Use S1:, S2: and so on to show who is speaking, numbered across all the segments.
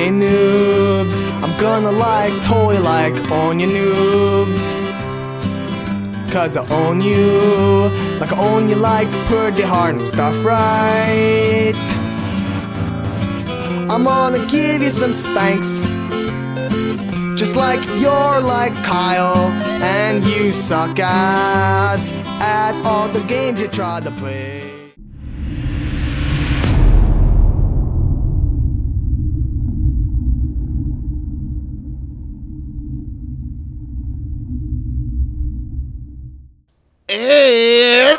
S1: Hey noobs, I'm gonna toy like own you noobs. Cause I own you, like I own you like pretty hard and stuff, right? I'm gonna give you some spanks, just like you're like Kyle, and you suck ass at all the games you try to play.
S2: Hey,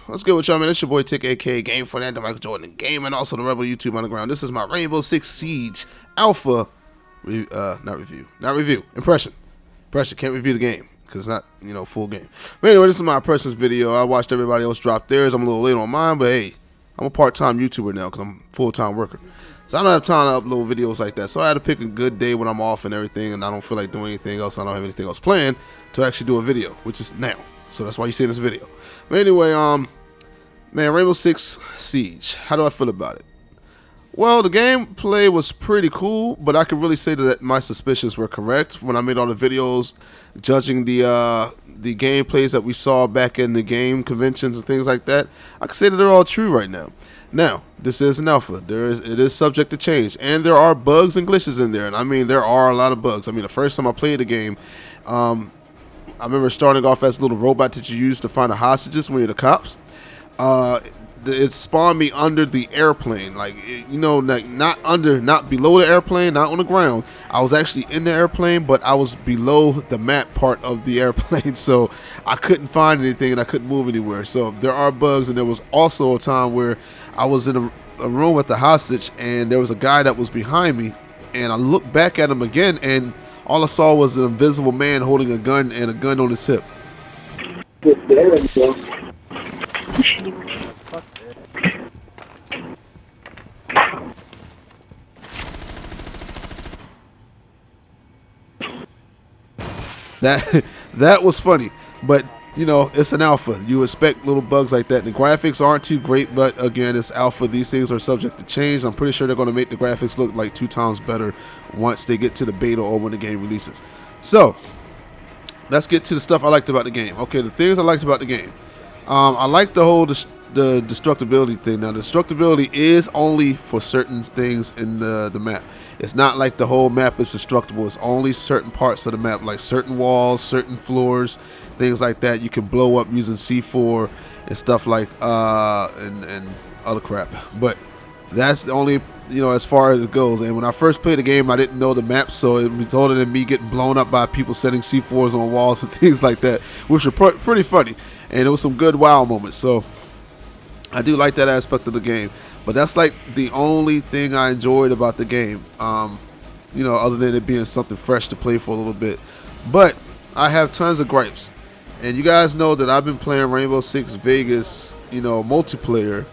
S2: what's good with y'all, man? It's your boy Tick, aka Game Fanatic, Michael Jordan Game, and also the Rebel YouTube Underground. This is my Rainbow Six Siege Alpha impression. Can't review the game because it's not, full game. But anyway, this is my impressions video. I watched everybody else drop theirs. I'm a little late on mine, but hey, I'm a part-time YouTuber now because I'm a full-time worker. So I don't have time to upload videos like that. So I had to pick a good day when I'm off and everything, and I don't feel like doing anything else. I don't have anything else planned to actually do a video, which is now. So that's why you see this video. But anyway, man, Rainbow Six Siege. How do I feel about it? Well, the gameplay was pretty cool, but I can really say that my suspicions were correct when I made all the videos judging the gameplays that we saw back in the game conventions and things like that. I can say that they're all true right now. Now, this is an alpha. It is subject to change, and there are bugs and glitches in there. And I mean, there are a lot of bugs. I mean, the first time I played the game, I remember starting off as a little robot that you use to find the hostages when you're the cops. It spawned me under the airplane, like not below the airplane, not on the ground. I was actually in the airplane, but I was below the map part of the airplane, so I couldn't find anything and I couldn't move anywhere. So there are bugs, and there was also a time where I was in a room with the hostage, and there was a guy that was behind me, and I looked back at him again, and all I saw was an invisible man holding a gun and a gun on his hip. That was funny, but it's an alpha. You expect little bugs like that. The graphics aren't too great, but again, it's alpha. These things are subject to change. I'm pretty sure they're going to make the graphics look like 2 times better once they get to the beta or when the game releases. So let's get to the stuff I liked about the game. Okay, the things I liked about the game. I like the whole the destructibility thing. Now, the destructibility is only for certain things in the map. It's not like the whole map is destructible. It's only certain parts of the map, like certain walls, certain floors, things like that. You can blow up using C4 and stuff like and other crap. But that's the only as far as it goes. And when I first played the game, I didn't know the map, so it resulted in me getting blown up by people setting C4s on walls and things like that, which were pretty funny. And it was some good wow moments. So I do like that aspect of the game. But that's like the only thing I enjoyed about the game, other than it being something fresh to play for a little bit. But I have tons of gripes. And you guys know that I've been playing Rainbow Six Vegas, multiplayer.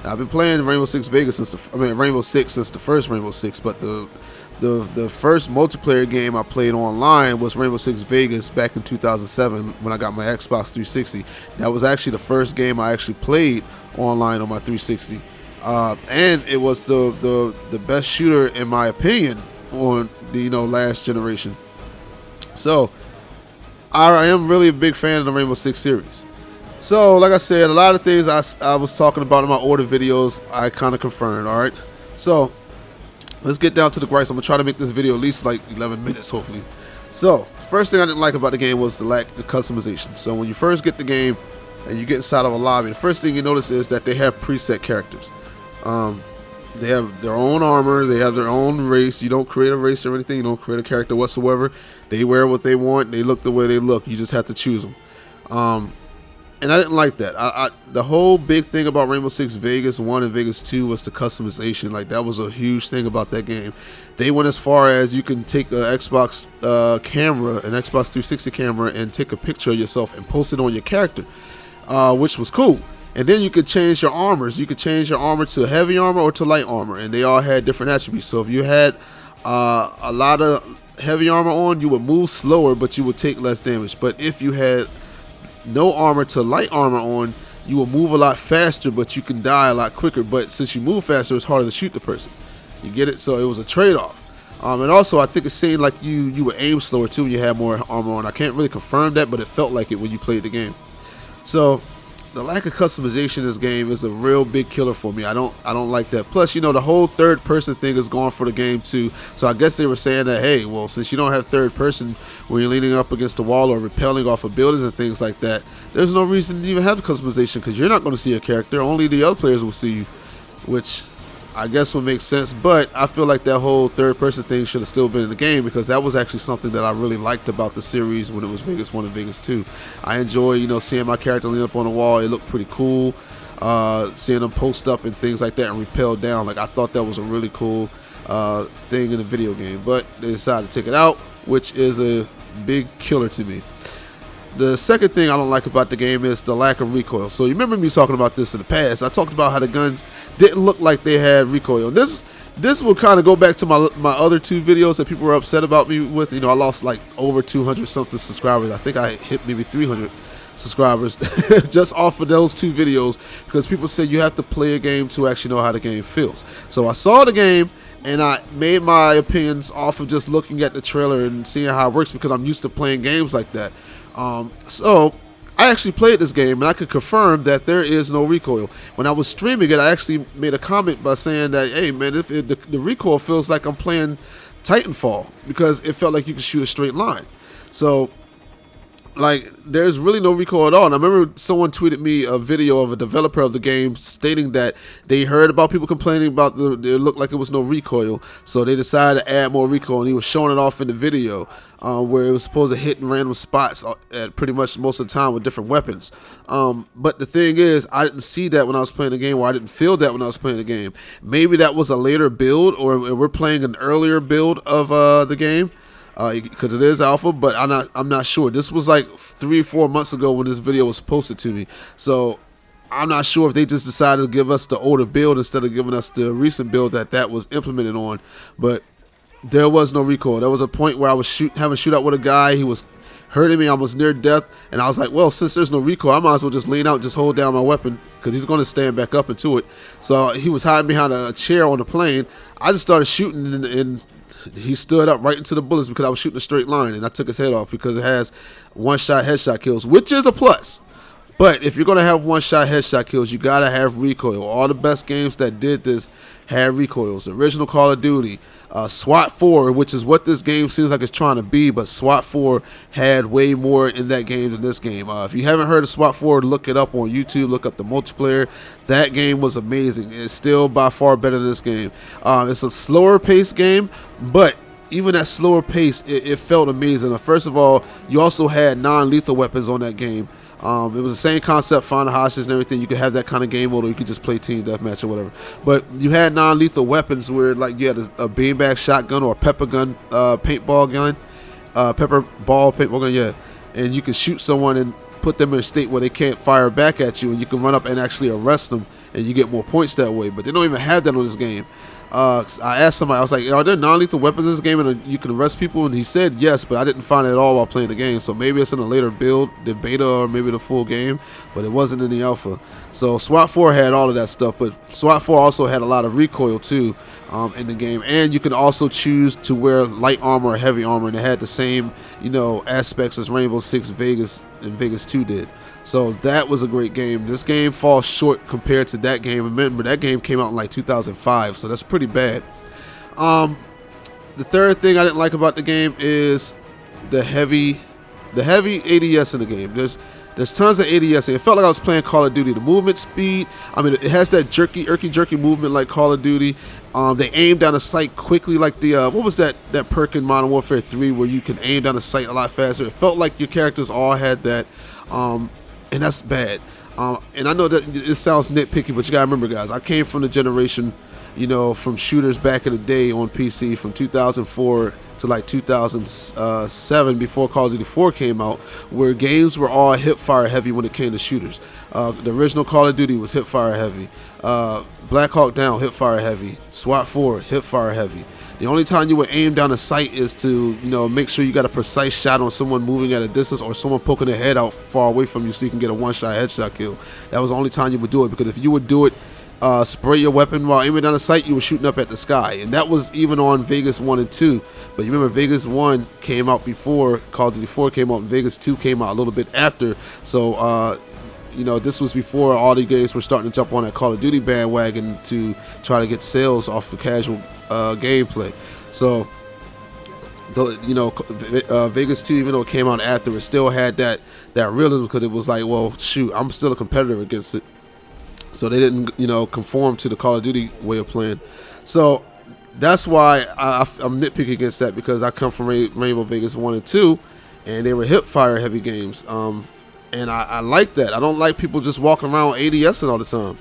S2: I've been playing Rainbow Six Vegas since the first Rainbow Six. But the first multiplayer game I played online was Rainbow Six Vegas back in 2007 when I got my Xbox 360. That was actually the first game I actually played online on my 360. And it was the best shooter in my opinion on the last generation. So I am really a big fan of the Rainbow Six series. So like I said, a lot of things I was talking about in my order videos I kind of confirmed. All right, so let's get down to the gripes. I'm gonna try to make this video at least like 11 minutes hopefully. So first thing I didn't like about the game was the lack of customization. So when you first get the game and you get inside of a lobby, the first thing you notice is that they have preset characters. They have their own armor, they have their own race. You don't create a race or anything, you don't create a character whatsoever. They wear what they want, they look the way they look. You just have to choose them. And I didn't like that. The whole big thing about Rainbow Six Vegas 1 and Vegas 2 was the customization. Like, that was a huge thing about that game. They went as far as you can take an Xbox camera, an Xbox 360 camera, and take a picture of yourself and post it on your character, which was cool. And then you could change your armors. You could change your armor to heavy armor or to light armor, and they all had different attributes. So if you had a lot of heavy armor on, you would move slower, but you would take less damage. But if you had no armor to light armor on, you will move a lot faster, but you can die a lot quicker. But since you move faster, it's harder to shoot the person. You get it? So it was a trade-off. And also, I think it seemed like you would aim slower too when you had more armor on. I can't really confirm that, but it felt like it when you played the game. So the lack of customization in this game is a real big killer for me. I don't like that. Plus, the whole third person thing is going for the game too. So I guess they were saying that, hey, well, since you don't have third person when you're leaning up against the wall or rappelling off of buildings and things like that, there's no reason to even have customization because you're not going to see a character. Only the other players will see you, which I guess would make sense. But I feel like that whole third person thing should have still been in the game because that was actually something that I really liked about the series when it was Vegas 1 and Vegas 2. I enjoy, seeing my character lean up on the wall. It looked pretty cool. Seeing them post up and things like that and rappel down. Like, I thought that was a really cool thing in the video game. But they decided to take it out, which is a big killer to me. The second thing I don't like about the game is the lack of recoil. So you remember me talking about this in the past. I talked about how the guns didn't look like they had recoil. And this will kind of go back to my other two videos that people were upset about me with. I lost like over 200 something subscribers. I think I hit maybe 300 subscribers just off of those two videos because people said you have to play a game to actually know how the game feels. So I saw the game and I made my opinions off of just looking at the trailer and seeing how it works because I'm used to playing games like that. So I actually played this game and I could confirm that there is no recoil. When I was streaming it, I actually made a comment by saying that, hey man, the recoil feels like I'm playing Titanfall because it felt like you could shoot a straight line. So like there's really no recoil at all. And I remember someone tweeted me a video of a developer of the game stating that they heard about people complaining about it looked like it was no recoil, so they decided to add more recoil, and he was showing it off in the video where it was supposed to hit in random spots at pretty much most of the time with different weapons. But the thing is, I didn't see that when I was playing the game, or I didn't feel that when I was playing the game. Maybe that was a later build, or we're playing an earlier build of the game. Because it is alpha, but I'm not sure. This was like 3 or 4 months ago when this video was posted to me, so I'm not sure if they just decided to give us the older build instead of giving us the recent build that was implemented on. But there was no recoil. There was a point where I was having a shootout with a guy. He was hurting me. I was near death, and I was like, well, since there's no recoil, I might as well just lean out and just hold down my weapon because he's going to stand back up into it. So he was hiding behind a chair on the plane. I just started shooting and he stood up right into the bullets because I was shooting a straight line, and I took his head off because it has one-shot headshot kills, which is a plus. But if you're going to have one-shot headshot kills, you got to have recoil. All the best games that did this had recoils. The original Call of Duty, SWAT 4, which is what this game seems like it's trying to be, but SWAT 4 had way more in that game than this game. If you haven't heard of SWAT 4, look it up on YouTube, look up the multiplayer. That game was amazing. It's still by far better than this game. It's a slower paced game, but even at slower pace, it felt amazing. First of all, you also had non-lethal weapons on that game. It was the same concept, find a hostage and everything. You could have that kind of game mode, or you could just play team deathmatch or whatever. But you had non-lethal weapons where, like, you had a beanbag shotgun or a pepper gun, paintball gun, paintball gun, yeah. And you could shoot someone and put them in a state where they can't fire back at you, and you can run up and actually arrest them, and you get more points that way. But they don't even have that on this game. I asked somebody, I was like, are there non-lethal weapons in this game and you can arrest people? And he said yes, but I didn't find it at all while playing the game. So maybe it's in a later build, the beta, or maybe the full game, but it wasn't in the alpha. So SWAT 4 had all of that stuff, but SWAT 4 also had a lot of recoil too in the game. And you can also choose to wear light armor or heavy armor, and it had the same, aspects as Rainbow Six Vegas and Vegas 2 did. So that was a great game. This game falls short compared to that game. Remember, that game came out in like 2005, so that's pretty bad. The third thing I didn't like about the game is the heavy ADS in the game. There's tons of ADS, and it felt like I was playing Call of Duty. The movement speed, I mean, it has that jerky movement like Call of Duty. They aim down a sight quickly, like the what was that perk in Modern Warfare 3 where you can aim down a sight a lot faster. It felt like your characters all had that. And that's bad. And I know that it sounds nitpicky, but you gotta remember, guys, I came from the generation, from shooters back in the day on PC from 2004 to like 2007, before Call of Duty 4 came out, where games were all hipfire heavy when it came to shooters. The original Call of Duty was hipfire heavy. Black Hawk Down, hipfire heavy. SWAT 4, hipfire heavy. The only time you would aim down a sight is to, make sure you got a precise shot on someone moving at a distance, or someone poking their head out far away from you so you can get a one-shot headshot kill. That was the only time you would do it, because if you would do it spray your weapon while aiming down the sight, you were shooting up at the sky. And that was even on Vegas 1 and 2. But you remember Vegas 1 came out before Call of Duty 4 came out, and Vegas 2 came out a little bit after. So, you know, this was before all the games were starting to jump on that Call of Duty bandwagon to try to get sales off the casual gameplay. So, you know, Vegas 2, even though it came out after, it still had that realism, because it was like, well, shoot, I'm still a competitor against it. So they didn't, you know, conform to the Call of Duty way of playing. So that's why I'm nitpicking against that, because I come from Rainbow Vegas 1 and 2, and they were hip fire heavy games. And I like that. I don't like people just walking around ADSing all the time.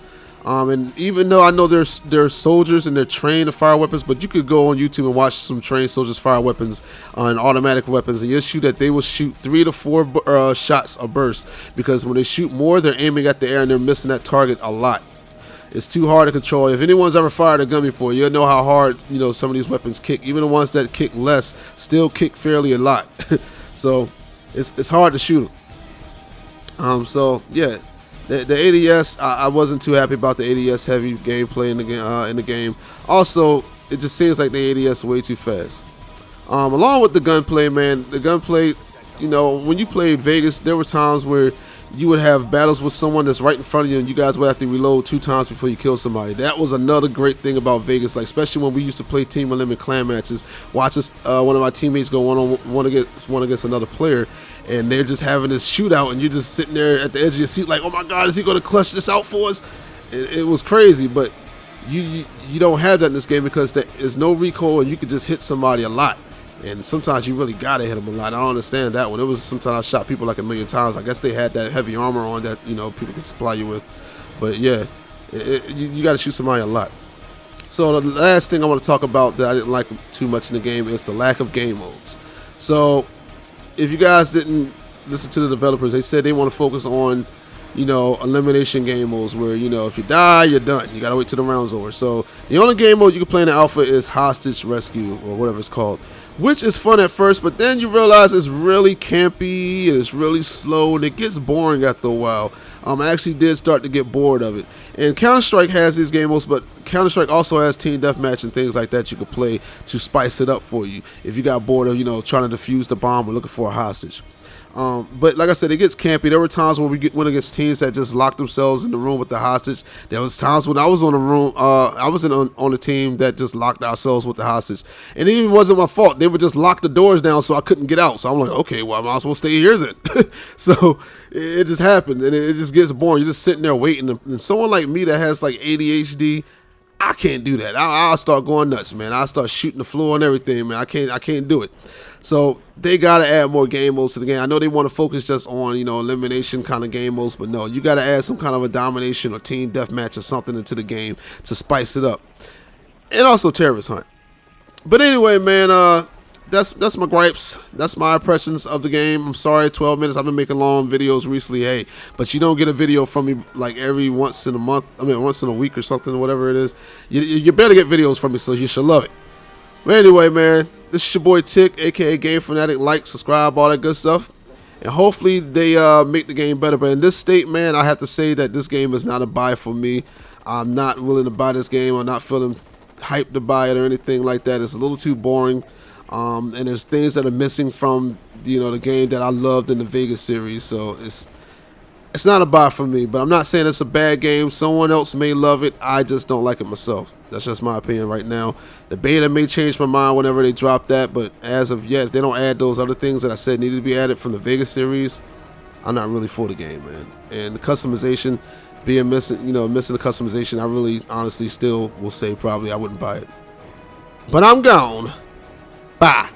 S2: And even though I know there's soldiers and they're trained to fire weapons, but you could go on YouTube and watch some trained soldiers fire weapons and automatic weapons, and you'll shoot that they will shoot 3 to 4 shots a burst, because when they shoot more, they're aiming at the air and they're missing that target a lot. It's too hard to control. If anyone's ever fired a gun before, you'll know how hard, you know, some of these weapons kick. Even the ones that kick less still kick fairly a lot. So it's hard to shoot them. So yeah. The ADS, I wasn't too happy about the ADS heavy gameplay in the game. Also, it just seems like the ADS is way too fast. Along with the gunplay, man, the gunplay, you know, when you played Vegas, there were times where you would have battles with someone that's right in front of you, and you guys would have to reload 2 times before you kill somebody. That was another great thing about Vegas, like especially when we used to play Team Unlimited clan matches. Watch us, one of my teammates go one against another player, and they're just having this shootout, and you're just sitting there at the edge of your seat like, oh my God, is he going to clutch this out for us? It was crazy, but you don't have that in this game, because there's no recoil, and you can just hit somebody a lot. And sometimes you really gotta hit them a lot. I don't understand that one. It was sometimes I shot people like 1,000,000 times. I guess they had that heavy armor on that, you know, people can supply you with. But yeah, you gotta shoot somebody a lot. So the last thing I want to talk about that I didn't like too much in the game is the lack of game modes. So if you guys didn't listen to the developers, they said they want to focus on, you know, elimination game modes where, you know, if you die, you're done. You gotta wait till the round's over. So the only game mode you can play in the alpha is hostage rescue, or whatever it's called, which is fun at first, but then you realize it's really campy and it's really slow and it gets boring after a while. I actually did start to get bored of it. And Counter-Strike has these game modes, but Counter-Strike also has team deathmatch and things like that you could play to spice it up for you if you got bored of, you know, trying to defuse the bomb or looking for a hostage. But like I said, it gets campy. There were times where we went against teams that just locked themselves in the room with the hostage. There was times when I was on a room, I was on a team that just locked ourselves with the hostage, and it even wasn't my fault. They would just lock the doors down so I couldn't get out. So I'm like, okay, well, I might as well stay here then. So it just happened, and it just gets boring. You're just sitting there waiting. And someone like me that has like ADHD, I can't do that. I'll start going nuts, man. I'll start shooting the floor and everything, man. I can't do it. So they gotta add more game modes to the game. I know they want to focus just on, you know, elimination kind of game modes, but no, you gotta add some kind of a domination or team deathmatch or something into the game to spice it up, and also terrorist hunt. But anyway, man, that's my gripes. That's my impressions of the game. I'm sorry, 12 minutes. I've been making long videos recently, hey, but you don't get a video from me like every once in a month. I mean, once in a week or something, whatever it is. You better get videos from me, so you should love it. But anyway, man, this is your boy Tick, aka Game Fanatic. Like, subscribe, all that good stuff, and hopefully they make the game better. But in this state, man, I have to say that this game is not a buy for me. I'm not willing to buy this game. I'm not feeling hyped to buy it or anything like that. It's a little too boring. And there's things that are missing from, you know, the game that I loved in the Vegas series. So it's not a buy for me, but I'm not saying it's a bad game. Someone else may love it. I just don't like it myself. That's just my opinion right now. The beta may change my mind whenever they drop that, but as of yet, if they don't add those other things that I said needed to be added from the Vegas series, I'm not really for the game, man. And the customization, missing the customization, I really honestly still will say probably I wouldn't buy it. But I'm gone. Bye.